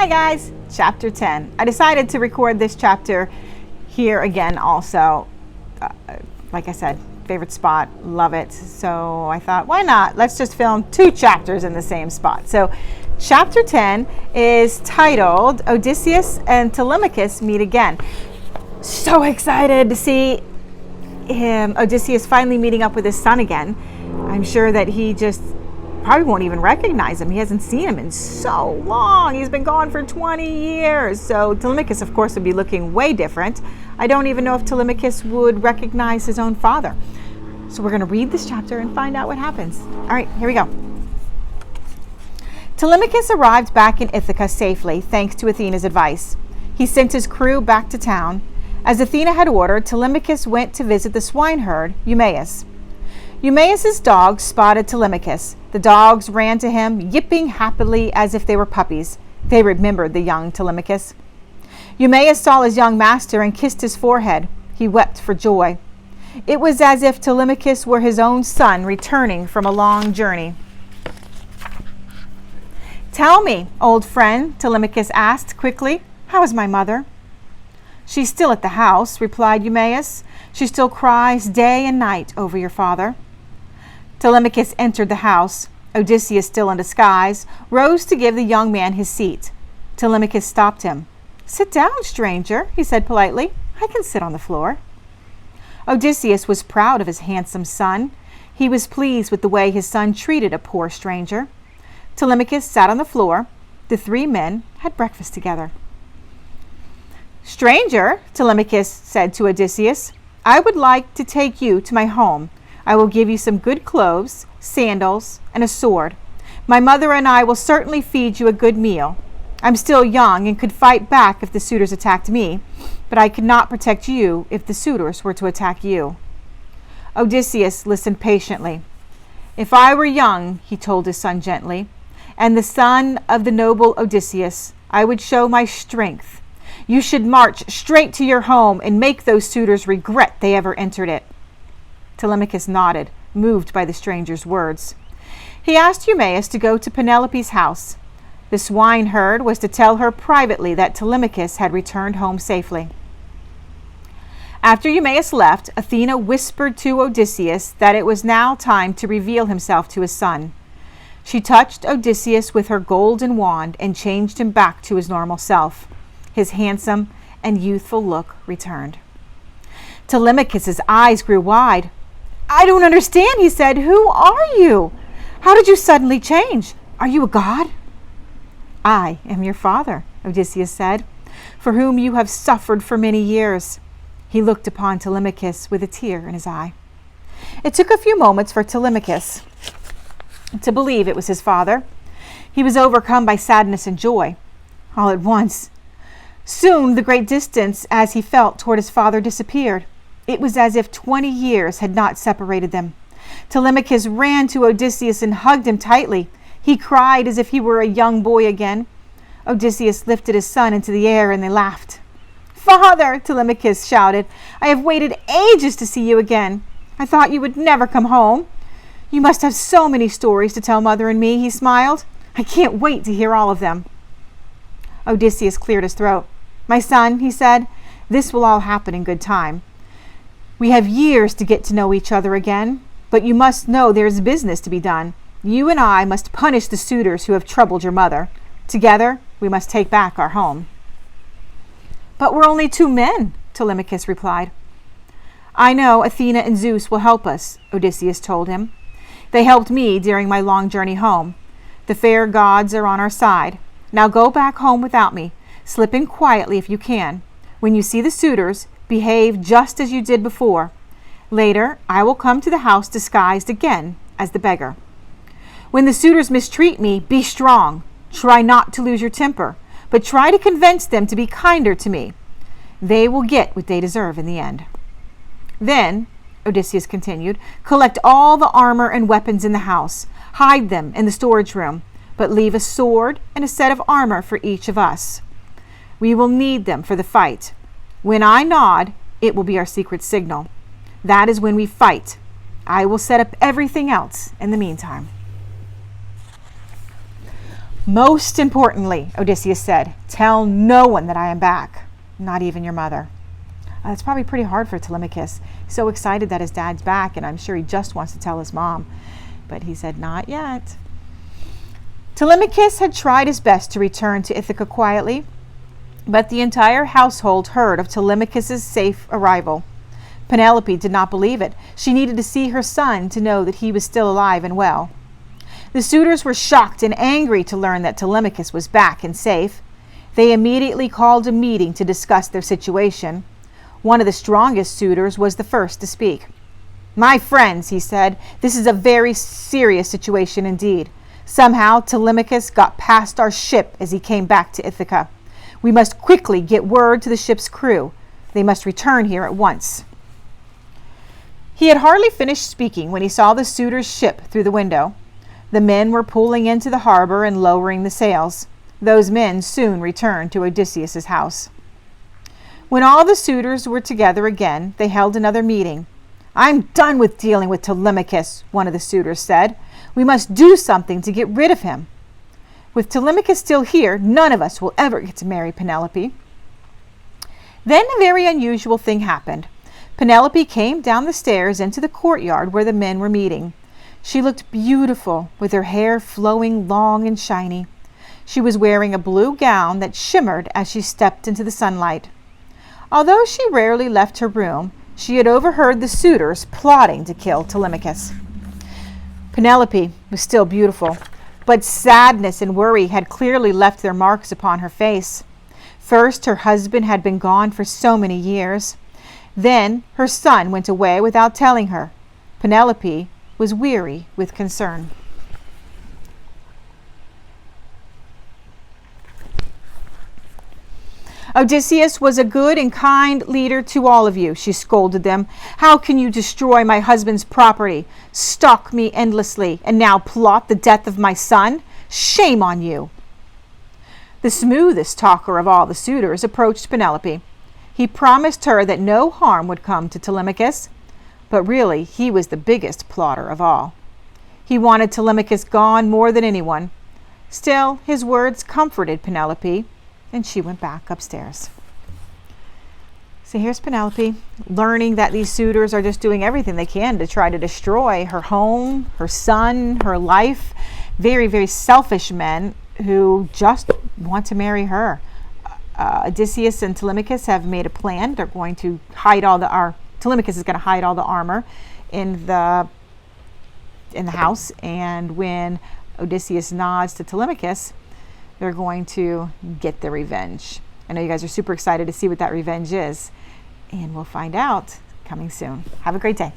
Hi guys, chapter 10. I decided to record this chapter here again also. Like I said, favorite spot, love it. So I thought, why not? Let's just film 2 chapters in the same spot. So chapter 10 is titled Odysseus and Telemachus Meet Again. So excited to see Odysseus finally meeting up with his son again. I'm sure that he just probably won't even recognize him. He hasn't seen him in so long. He's been gone for 20 years. So Telemachus, of course, would be looking way different. I don't even know if Telemachus would recognize his own father. So we're going to read this chapter and find out what happens. All right, here we go. Telemachus arrived back in Ithaca safely, thanks to Athena's advice. He sent his crew back to town. As Athena had ordered, Telemachus went to visit the swineherd, Eumaeus. Eumaeus's dogs spotted Telemachus. The dogs ran to him, yipping happily as if they were puppies. They remembered the young Telemachus. Eumaeus saw his young master and kissed his forehead. He wept for joy. It was as if Telemachus were his own son returning from a long journey. "Tell me, old friend," Telemachus asked quickly, "how is my mother?" "She's still at the house," replied Eumaeus. "She still cries day and night over your father." Telemachus entered the house. Odysseus, still in disguise, rose to give the young man his seat. Telemachus stopped him. "Sit down, stranger," he said politely. "I can sit on the floor." Odysseus was proud of his handsome son. He was pleased with the way his son treated a poor stranger. Telemachus sat on the floor. The 3 men had breakfast together. "Stranger," Telemachus said to Odysseus, "I would like to take you to my home. I will give you some good clothes, sandals, and a sword. My mother and I will certainly feed you a good meal. I'm still young and could fight back if the suitors attacked me, but I could not protect you if the suitors were to attack you." Odysseus listened patiently. "If I were young," he told his son gently, "and the son of the noble Odysseus, I would show my strength. You should march straight to your home and make those suitors regret they ever entered it." Telemachus nodded, moved by the stranger's words. He asked Eumaeus to go to Penelope's house. The swineherd was to tell her privately that Telemachus had returned home safely. After Eumaeus left, Athena whispered to Odysseus that it was now time to reveal himself to his son. She touched Odysseus with her golden wand and changed him back to his normal self. His handsome and youthful look returned. Telemachus's eyes grew wide. "I don't understand," he said. "Who are you? How did you suddenly change? Are you a god?" "I am your father," Odysseus said, "for whom you have suffered for many years." He looked upon Telemachus with a tear in his eye. It took a few moments for Telemachus to believe it was his father. He was overcome by sadness and joy all at once. Soon the great distance as he felt toward his father disappeared. It was as if 20 years had not separated them. Telemachus ran to Odysseus and hugged him tightly. He cried as if he were a young boy again. Odysseus lifted his son into the air and they laughed. "Father," Telemachus shouted, "I have waited ages to see you again. I thought you would never come home. You must have so many stories to tell Mother and me," he smiled. "I can't wait to hear all of them." Odysseus cleared his throat. "My son," he said, "this will all happen in good time. We have years to get to know each other again, but you must know there is business to be done. You and I must punish the suitors who have troubled your mother. Together, we must take back our home." "But we're only 2 men," Telemachus replied. "I know Athena and Zeus will help us," Odysseus told him. "They helped me during my long journey home. The fair gods are on our side. Now go back home without me. Slip in quietly if you can. When you see the suitors, behave just as you did before. Later, I will come to the house disguised again as the beggar. When the suitors mistreat me, be strong. Try not to lose your temper, but try to convince them to be kinder to me. They will get what they deserve in the end. Then," Odysseus continued, "collect all the armor and weapons in the house. Hide them in the storage room, but leave a sword and a set of armor for each of us. We will need them for the fight. When I nod, it will be our secret signal. That is when we fight. I will set up everything else in the meantime." Most importantly, Odysseus said, tell no one that I am back, not even your mother. It's probably pretty hard for Telemachus. He's so excited that his dad's back, and I'm sure he just wants to tell his mom. But he said, not yet. Telemachus had tried his best to return to Ithaca quietly, but the entire household heard of Telemachus' safe arrival. Penelope did not believe it. She needed to see her son to know that he was still alive and well. The suitors were shocked and angry to learn that Telemachus was back and safe. They immediately called a meeting to discuss their situation. One of the strongest suitors was the first to speak. My friends, he said, this is a very serious situation indeed. Somehow Telemachus got past our ship as he came back to Ithaca. We must quickly get word to the ship's crew. They must return here at once. He had hardly finished speaking when he saw the suitors' ship through the window. The men were pulling into the harbor and lowering the sails. Those men soon returned to Odysseus' house. When all the suitors were together again, they held another meeting. I'm done with dealing with Telemachus, one of the suitors said. We must do something to get rid of him. With Telemachus still here, none of us will ever get to marry Penelope. Then a very unusual thing happened. Penelope came down the stairs into the courtyard where the men were meeting. She looked beautiful, with her hair flowing long and shiny. She was wearing a blue gown that shimmered as she stepped into the sunlight. Although she rarely left her room, she had overheard the suitors plotting to kill Telemachus. Penelope was still beautiful, but sadness and worry had clearly left their marks upon her face. First, her husband had been gone for so many years. Then, her son went away without telling her. Penelope was weary with concern. Odysseus was a good and kind leader to all of you, she scolded them. How can you destroy my husband's property, stalk me endlessly, and now plot the death of my son? Shame on you! The smoothest talker of all the suitors approached Penelope. He promised her that no harm would come to Telemachus, but really he was the biggest plotter of all. He wanted Telemachus gone more than anyone. Still, his words comforted Penelope, and she went back upstairs. So here's Penelope, learning that these suitors are just doing everything they can to try to destroy her home, her son, her life. Very, very selfish men who just want to marry her. Odysseus and Telemachus have made a plan. They're going to hide Telemachus is going to hide all the armor in the house, and when Odysseus nods to Telemachus, they're going to get their revenge. I know you guys are super excited to see what that revenge is, and we'll find out coming soon. Have a great day.